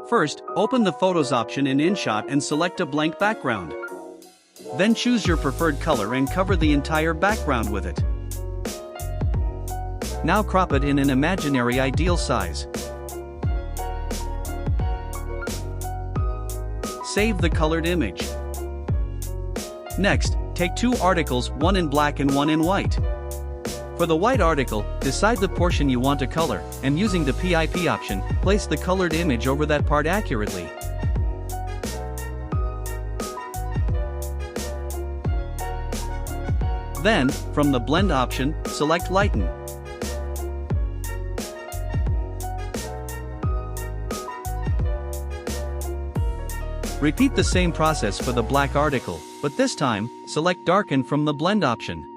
First, open the Photos option in InShot and select a blank background. Then choose your preferred color and cover the entire background with it. Now crop it in an imaginary ideal size. Save the colored image. Next, take two articles, one in black and one in white. For the white article, decide the portion you want to color, and using the PIP option, place the colored image over that part accurately. Then, from the Blend option, select Lighten. Repeat the same process for the black article, but this time, select Darken from the Blend option.